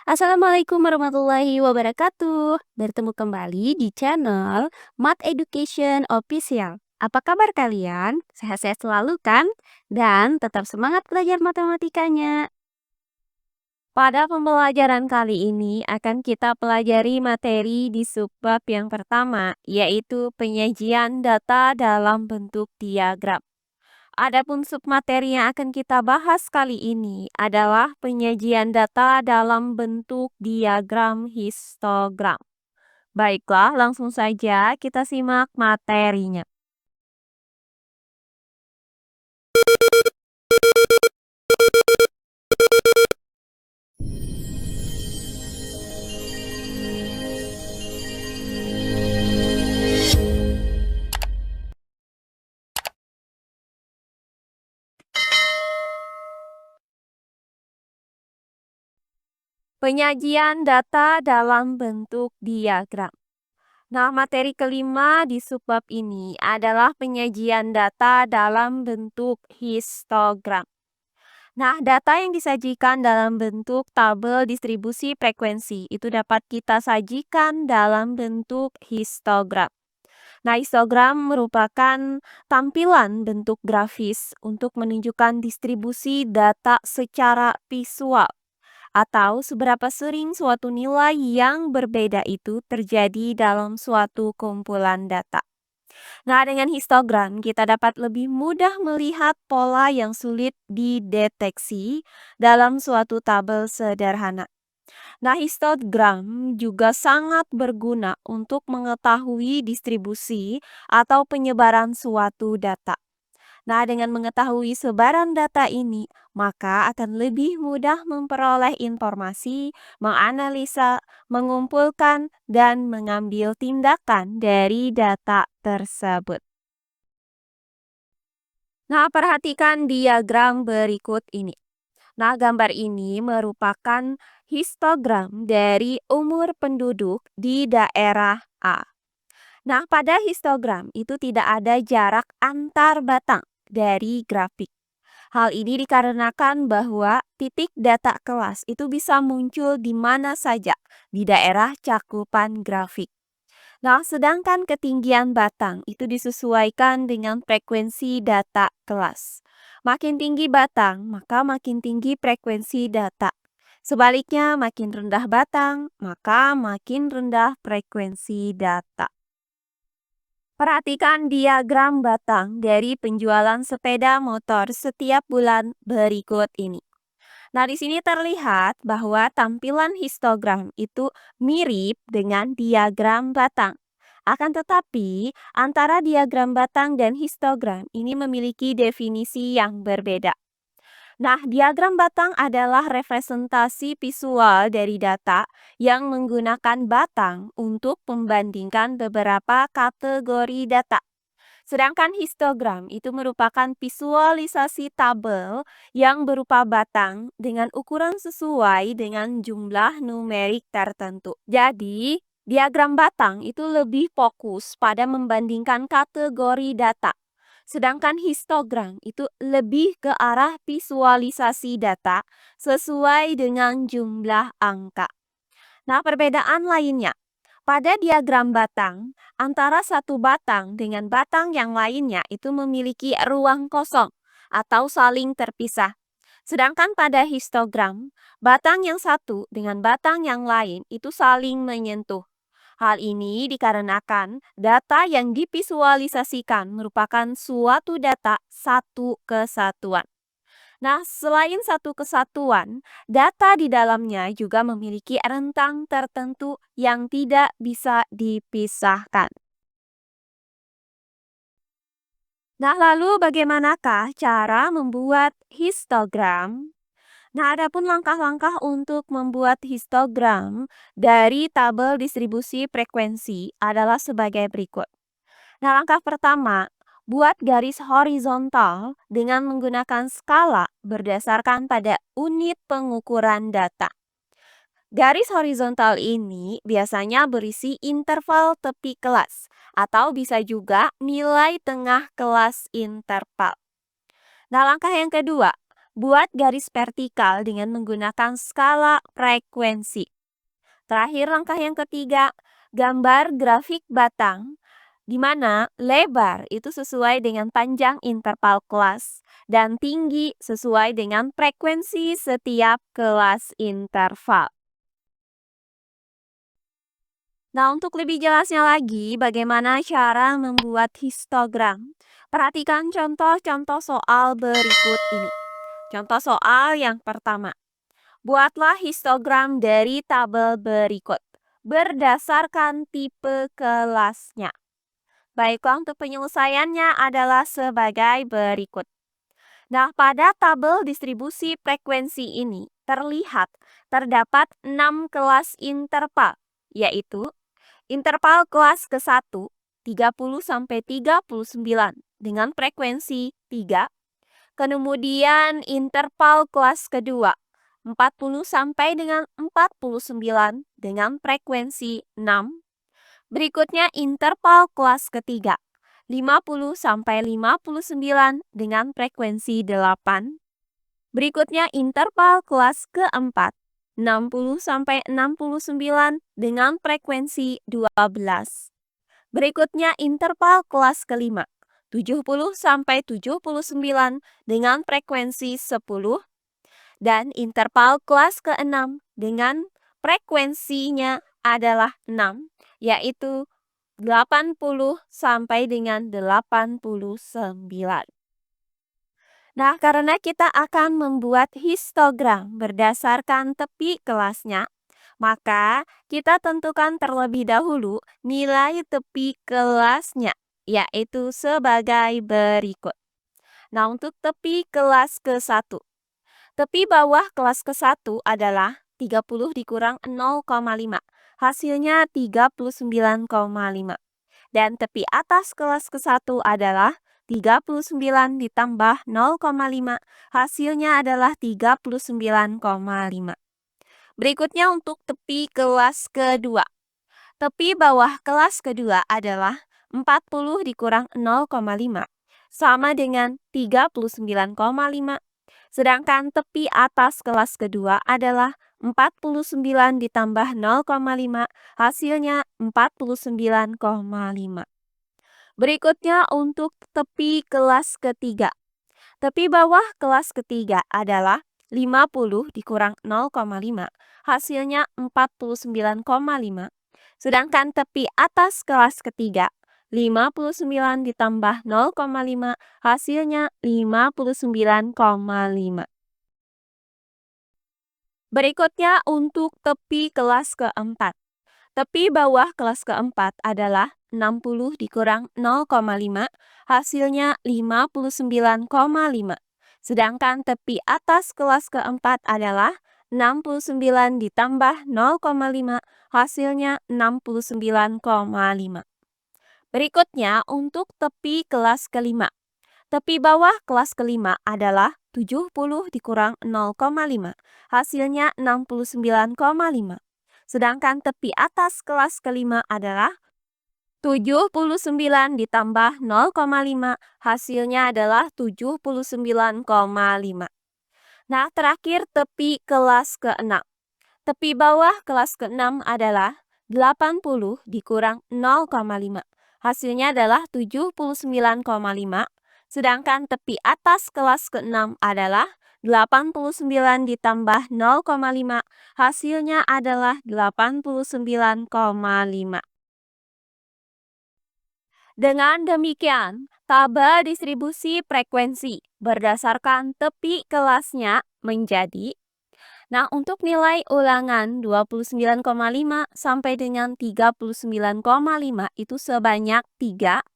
Assalamualaikum warahmatullahi wabarakatuh. Bertemu kembali di channel Math Education Official. Apa kabar kalian? Sehat-sehat selalu kan? Dan tetap semangat belajar matematikanya. Pada pembelajaran kali ini akan kita pelajari materi di subbab yang pertama, yaitu penyajian data dalam bentuk diagram. Adapun submateri yang akan kita bahas kali ini adalah penyajian data dalam bentuk diagram histogram. Baiklah, langsung saja kita simak materinya. Penyajian data dalam bentuk diagram. Nah, materi kelima di subbab ini adalah penyajian data dalam bentuk histogram. Nah, data yang disajikan dalam bentuk tabel distribusi frekuensi itu dapat kita sajikan dalam bentuk histogram. Nah, histogram merupakan tampilan bentuk grafis untuk menunjukkan distribusi data secara visual atau seberapa sering suatu nilai yang berbeda itu terjadi dalam suatu kumpulan data. Nah, dengan histogram kita dapat lebih mudah melihat pola yang sulit dideteksi dalam suatu tabel sederhana. Nah, histogram juga sangat berguna untuk mengetahui distribusi atau penyebaran suatu data. Nah, dengan mengetahui sebaran data ini, maka akan lebih mudah memperoleh informasi, menganalisa, mengumpulkan, dan mengambil tindakan dari data tersebut. Nah, perhatikan diagram berikut ini. Nah, gambar ini merupakan histogram dari umur penduduk di daerah A. Nah, pada histogram itu tidak ada jarak antar batang dari grafik. Hal ini dikarenakan bahwa titik data kelas itu bisa muncul di mana saja di daerah cakupan grafik. Nah, sedangkan ketinggian batang itu disesuaikan dengan frekuensi data kelas. Makin tinggi batang, maka makin tinggi frekuensi data. Sebaliknya, makin rendah batang, maka makin rendah frekuensi data. Perhatikan diagram batang dari penjualan sepeda motor setiap bulan berikut ini. Nah, di sini terlihat bahwa tampilan histogram itu mirip dengan diagram batang. Akan tetapi, antara diagram batang dan histogram ini memiliki definisi yang berbeda. Nah, diagram batang adalah representasi visual dari data yang menggunakan batang untuk membandingkan beberapa kategori data. Sedangkan histogram itu merupakan visualisasi tabel yang berupa batang dengan ukuran sesuai dengan jumlah numerik tertentu. Jadi, diagram batang itu lebih fokus pada membandingkan kategori data. Sedangkan histogram itu lebih ke arah visualisasi data sesuai dengan jumlah angka. Nah, perbedaan lainnya. Pada diagram batang, antara satu batang dengan batang yang lainnya itu memiliki ruang kosong atau saling terpisah. Sedangkan pada histogram, batang yang satu dengan batang yang lain itu saling menyentuh. Hal ini dikarenakan data yang divisualisasikan merupakan suatu data satu kesatuan. Nah, selain satu kesatuan, data di dalamnya juga memiliki rentang tertentu yang tidak bisa dipisahkan. Nah, lalu bagaimanakah cara membuat histogram? Nah, adapun langkah-langkah untuk membuat histogram dari tabel distribusi frekuensi adalah sebagai berikut. Nah, langkah pertama, buat garis horizontal dengan menggunakan skala berdasarkan pada unit pengukuran data. Garis horizontal ini biasanya berisi interval tepi kelas atau bisa juga nilai tengah kelas interval. Nah, langkah yang kedua, Buat garis vertikal dengan menggunakan skala frekuensi. Terakhir, langkah yang ketiga, gambar grafik batang, di mana lebar itu sesuai dengan panjang interval kelas dan tinggi sesuai dengan frekuensi setiap kelas interval. Nah, untuk lebih jelasnya lagi, bagaimana cara membuat histogram? Perhatikan contoh-contoh soal berikut ini. Contoh soal yang pertama. Buatlah histogram dari tabel berikut berdasarkan tipe kelasnya. Baiklah, untuk penyelesaiannya adalah sebagai berikut. Nah, pada tabel distribusi frekuensi ini terlihat terdapat 6 kelas interval, yaitu interval kelas ke-1 30-39 dengan frekuensi 3, kemudian interval kelas kedua 40 sampai dengan 49 dengan frekuensi 6. Berikutnya interval kelas ketiga 50 sampai 59 dengan frekuensi 8. Berikutnya interval kelas keempat 60 sampai 69 dengan frekuensi 12. Berikutnya interval kelas kelima 70 sampai 79 dengan frekuensi 10 dan interval kelas ke-6 dengan frekuensinya adalah 6, yaitu 80 sampai dengan 89. Nah, karena kita akan membuat histogram berdasarkan tepi kelasnya, maka kita tentukan terlebih dahulu nilai tepi kelasnya, yaitu sebagai berikut. Nah, untuk tepi kelas ke-1. Tepi bawah kelas ke-1 adalah 30 dikurang 0,5. Hasilnya 39,5. Dan tepi atas kelas ke-1 adalah 39 ditambah 0,5. Hasilnya adalah 39,5. Berikutnya untuk tepi kelas kedua. Tepi bawah kelas kedua adalah 40 dikurang 0,5. Sama dengan 39,5. Sedangkan tepi atas kelas kedua adalah 49 ditambah 0,5, hasilnya 49,5. Berikutnya untuk tepi kelas ketiga. Tepi bawah kelas ketiga adalah 50 dikurang 0,5, hasilnya 49,5. Sedangkan tepi atas kelas ketiga 59 ditambah 0,5, hasilnya 59,5. Berikutnya untuk tepi kelas keempat. Tepi bawah kelas keempat adalah 60 dikurang 0,5, hasilnya 59,5. Sedangkan tepi atas kelas keempat adalah 69 ditambah 0,5, hasilnya 69,5. Berikutnya untuk tepi kelas kelima. Tepi bawah kelas kelima adalah 70 dikurang 0,5. Hasilnya 69,5. Sedangkan tepi atas kelas kelima adalah 79 ditambah 0,5. Hasilnya adalah 79,5. Nah, terakhir tepi kelas keenam. Tepi bawah kelas keenam adalah 80 dikurang 0,5. Hasilnya adalah 79,5. Sedangkan tepi atas kelas ke-6 adalah 89 ditambah 0,5. Hasilnya adalah 89,5. Dengan demikian, tabel distribusi frekuensi berdasarkan tepi kelasnya menjadi. Nah, untuk nilai ulangan 29,5 sampai dengan 39,5 itu sebanyak 3.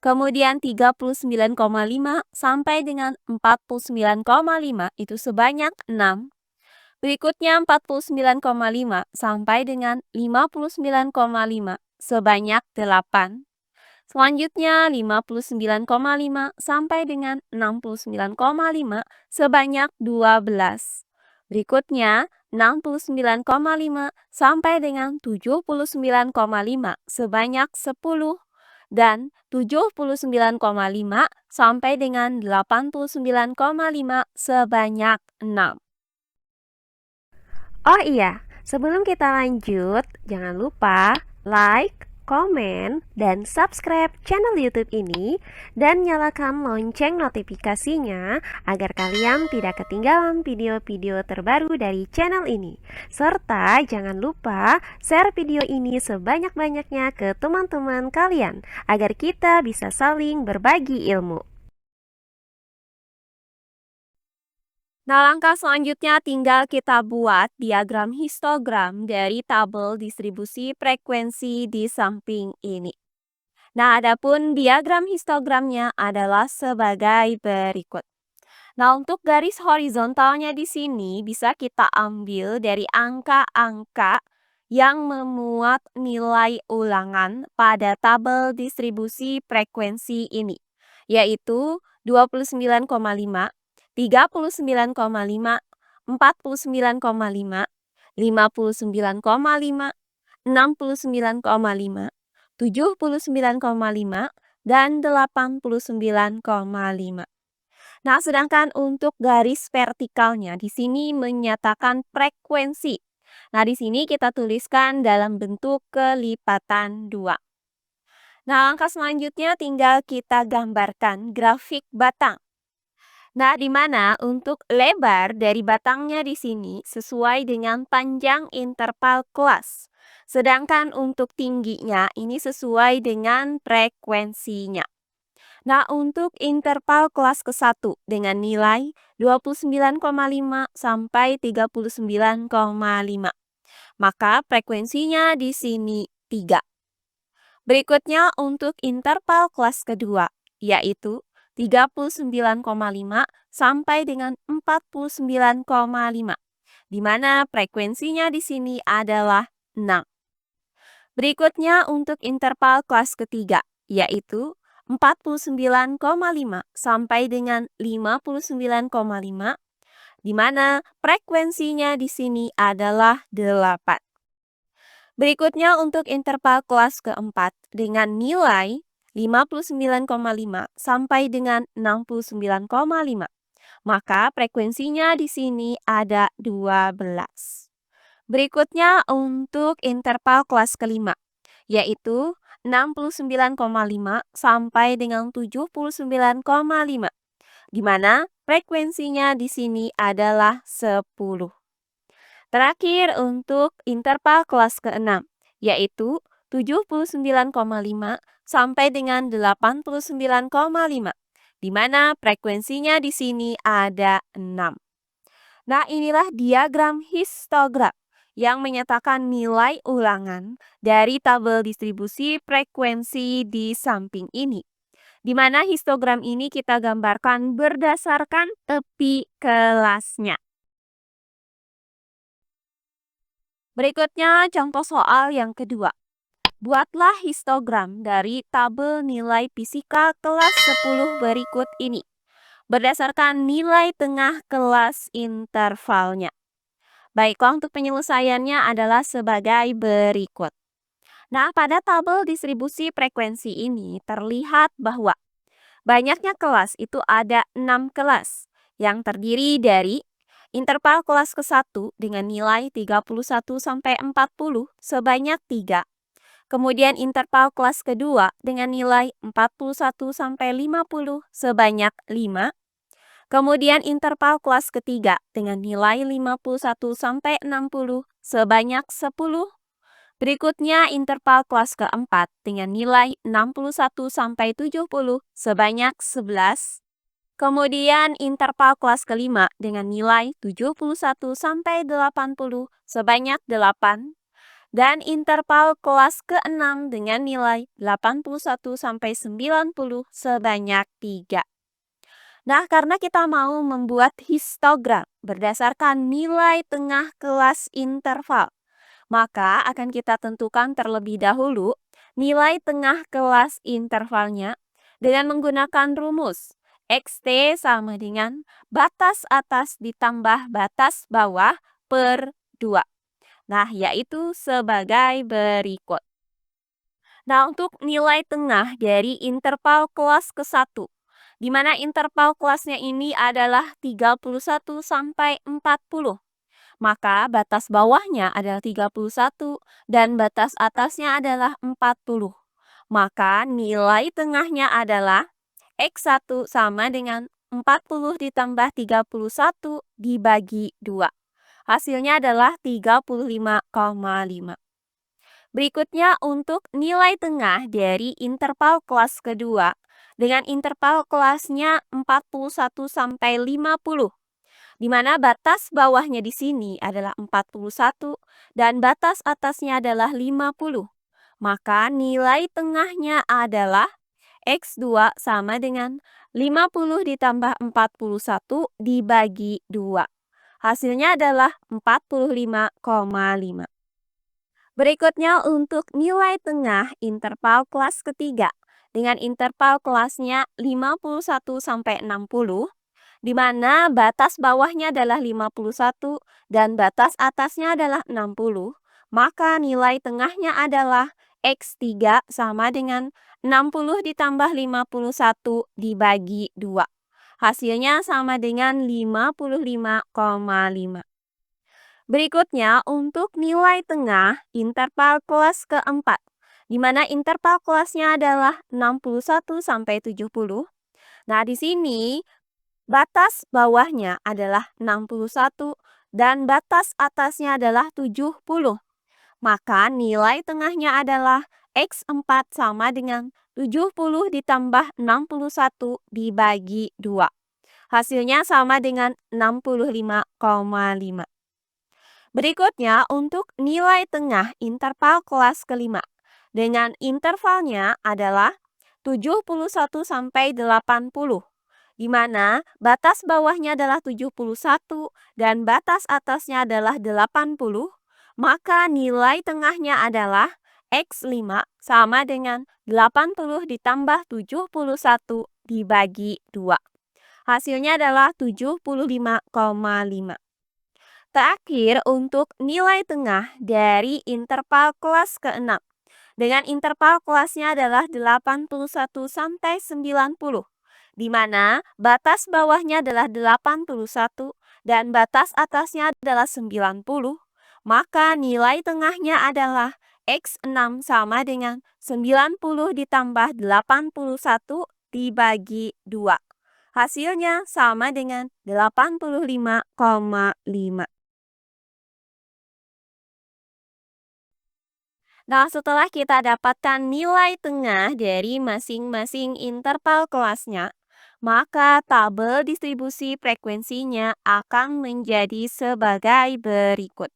Kemudian 39,5 sampai dengan 49,5 itu sebanyak 6. Berikutnya 49,5 sampai dengan 59,5 sebanyak 8. Selanjutnya 59,5 sampai dengan 69,5 sebanyak 12. Berikutnya 69,5 sampai dengan 79,5 sebanyak 10. dan 79,5 sampai dengan 89,5 sebanyak 6. Oh iya, sebelum kita lanjut, jangan lupa like, komen, dan subscribe channel YouTube ini dan nyalakan lonceng notifikasinya agar kalian tidak ketinggalan video-video terbaru dari channel ini. Serta jangan lupa share video ini sebanyak-banyaknya ke teman-teman kalian agar kita bisa saling berbagi ilmu. Nah, langkah selanjutnya tinggal kita buat diagram histogram dari tabel distribusi frekuensi di samping ini. Nah, adapun diagram histogramnya adalah sebagai berikut. Nah, untuk garis horizontalnya di sini bisa kita ambil dari angka-angka yang memuat nilai ulangan pada tabel distribusi frekuensi ini, yaitu 29,5, 39,5, 49,5, 59,5, 69,5, 79,5, dan 89,5. Nah, sedangkan untuk garis vertikalnya di sini menyatakan frekuensi. Nah, di sini kita tuliskan dalam bentuk kelipatan 2. Nah, langkah selanjutnya tinggal kita gambarkan grafik batang. Nah, di mana untuk lebar dari batangnya di sini sesuai dengan panjang interval kelas. Sedangkan untuk tingginya ini sesuai dengan frekuensinya. Nah, untuk interval kelas ke-1 dengan nilai 29,5 sampai 39,5. Maka frekuensinya di sini 3. Berikutnya untuk interval kelas kedua, yaitu 39,5 sampai dengan 49,5, di mana frekuensinya di sini adalah 6. Berikutnya untuk interval kelas ketiga, yaitu 49,5 sampai dengan 59,5, di mana frekuensinya di sini adalah 8. Berikutnya untuk interval kelas keempat dengan nilai 59,5 sampai dengan 69,5. Maka frekuensinya di sini ada 12. Berikutnya untuk interval kelas kelima, yaitu 69,5 sampai dengan 79,5, di mana frekuensinya di sini adalah 10. Terakhir untuk interval kelas ke-6, yaitu 79,5 sampai dengan 89,5, di mana frekuensinya di sini ada 6. Nah, inilah diagram histogram yang menyatakan nilai ulangan dari tabel distribusi frekuensi di samping ini. Di mana histogram ini kita gambarkan berdasarkan tepi kelasnya. Berikutnya contoh soal yang kedua. Buatlah histogram dari tabel nilai fisika kelas 10 berikut ini berdasarkan nilai tengah kelas intervalnya. Baiklah, untuk penyelesaiannya adalah sebagai berikut. Nah, pada tabel distribusi frekuensi ini terlihat bahwa banyaknya kelas itu ada 6 kelas yang terdiri dari interval kelas ke-1 dengan nilai 31 sampai 40 sebanyak 3. Kemudian interval kelas kedua dengan nilai 41 sampai 50 sebanyak 5. Kemudian interval kelas ketiga dengan nilai 51 sampai 60 sebanyak 10. Berikutnya interval kelas keempat dengan nilai 61 sampai 70 sebanyak 11. Kemudian interval kelas kelima dengan nilai 71 sampai 80 sebanyak 8. Dan interval kelas ke-6 dengan nilai 81 sampai 90 sebanyak 3. Nah, karena kita mau membuat histogram berdasarkan nilai tengah kelas interval, maka akan kita tentukan terlebih dahulu nilai tengah kelas intervalnya dengan menggunakan rumus XT sama dengan batas atas ditambah batas bawah per 2. Nah, yaitu sebagai berikut. Nah, untuk nilai tengah dari interval kelas ke-1, di mana interval kelasnya ini adalah 31 sampai 40. Maka batas bawahnya adalah 31 dan batas atasnya adalah 40. Maka nilai tengahnya adalah X1 sama dengan 40 ditambah 31 dibagi 2. Hasilnya adalah 35,5. Berikutnya untuk nilai tengah dari interval kelas kedua dengan interval kelasnya 41 sampai 50, di mana batas bawahnya di sini adalah 41 dan batas atasnya adalah 50. Maka nilai tengahnya adalah X2 sama dengan 50 ditambah 41 dibagi 2. Hasilnya adalah 45,5. Berikutnya untuk nilai tengah interval kelas ketiga dengan interval kelasnya 51 sampai 60, di mana batas bawahnya adalah 51 dan batas atasnya adalah 60, maka nilai tengahnya adalah X3 sama dengan 60 ditambah 51 dibagi 2. Hasilnya sama dengan 55,5. Berikutnya untuk nilai tengah interval kelas keempat, di mana interval kelasnya adalah 61 sampai 70. Nah, di sini batas bawahnya adalah 61 dan batas atasnya adalah 70. Maka nilai tengahnya adalah X4 sama dengan 70 ditambah 61 dibagi 2. Hasilnya sama dengan 65,5. Berikutnya untuk nilai tengah interval kelas kelima. Dengan intervalnya adalah 71 sampai 80, di mana batas bawahnya adalah 71 dan batas atasnya adalah 80, maka nilai tengahnya adalah X5 sama dengan 80 ditambah 71 dibagi 2. Hasilnya adalah 75,5. Terakhir, untuk nilai tengah dari interval kelas ke-6. Dengan interval kelasnya adalah 81 sampai 90, di mana batas bawahnya adalah 81 dan batas atasnya adalah 90, maka nilai tengahnya adalah X6 sama dengan 90 ditambah 81 dibagi 2. Hasilnya sama dengan 85,5. Nah, setelah kita dapatkan nilai tengah dari masing-masing interval kelasnya, maka tabel distribusi frekuensinya akan menjadi sebagai berikut.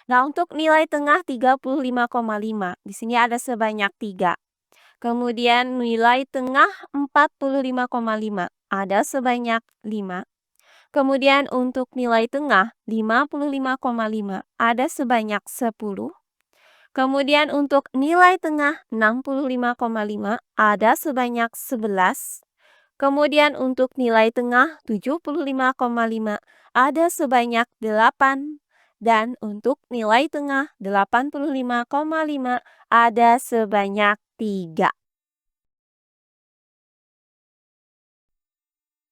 Nah, untuk nilai tengah 35,5, di sini ada sebanyak 3. Kemudian nilai tengah 45,5, ada sebanyak 5. Kemudian untuk nilai tengah 55,5, ada sebanyak 10. Kemudian untuk nilai tengah 65,5 ada sebanyak 11. Kemudian untuk nilai tengah 75,5 ada sebanyak 8. Dan untuk nilai tengah 85,5 ada sebanyak 3.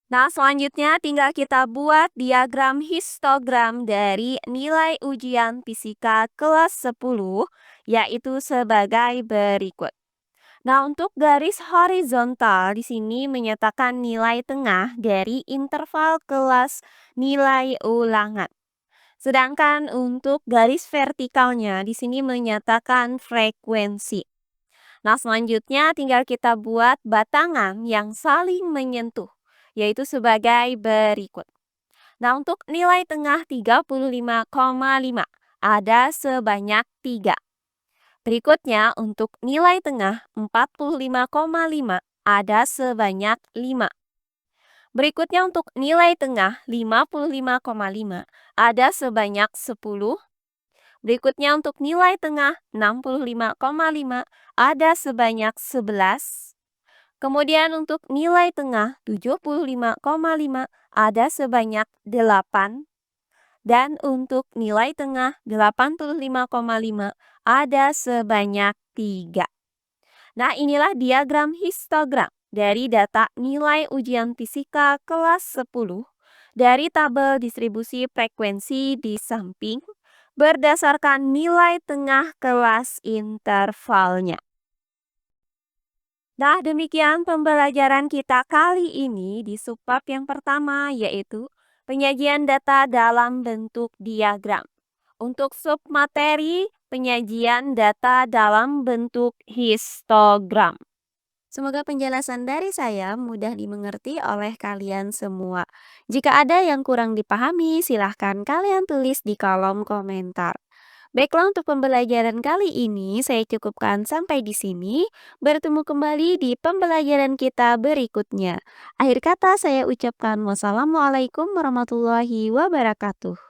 Nah, selanjutnya tinggal kita buat diagram histogram dari nilai ujian fisika kelas 10, yaitu sebagai berikut. Nah, untuk garis horizontal di sini menyatakan nilai tengah dari interval kelas nilai ulangan. Sedangkan untuk garis vertikalnya di sini menyatakan frekuensi. Nah, selanjutnya tinggal kita buat batangan yang saling menyentuh, yaitu sebagai berikut. Nah, untuk nilai tengah 35,5 ada sebanyak 3. Berikutnya untuk nilai tengah 45,5 ada sebanyak 5. Berikutnya untuk nilai tengah 55,5 ada sebanyak 10. Berikutnya untuk nilai tengah 65,5 ada sebanyak 11. Kemudian untuk nilai tengah 75,5 ada sebanyak 8. Dan untuk nilai tengah 85,5 ada sebanyak 3. Nah, inilah diagram histogram dari data nilai ujian fisika kelas 10 dari tabel distribusi frekuensi di samping berdasarkan nilai tengah kelas intervalnya. Nah, demikian pembelajaran kita kali ini di subbab yang pertama, yaitu penyajian data dalam bentuk diagram. Untuk submateri, penyajian data dalam bentuk histogram. Semoga penjelasan dari saya mudah dimengerti oleh kalian semua. Jika ada yang kurang dipahami, silahkan kalian tulis di kolom komentar. Baiklah, untuk pembelajaran kali ini saya cukupkan sampai di sini. Bertemu kembali di pembelajaran kita berikutnya. Akhir kata saya ucapkan wassalamualaikum warahmatullahi wabarakatuh.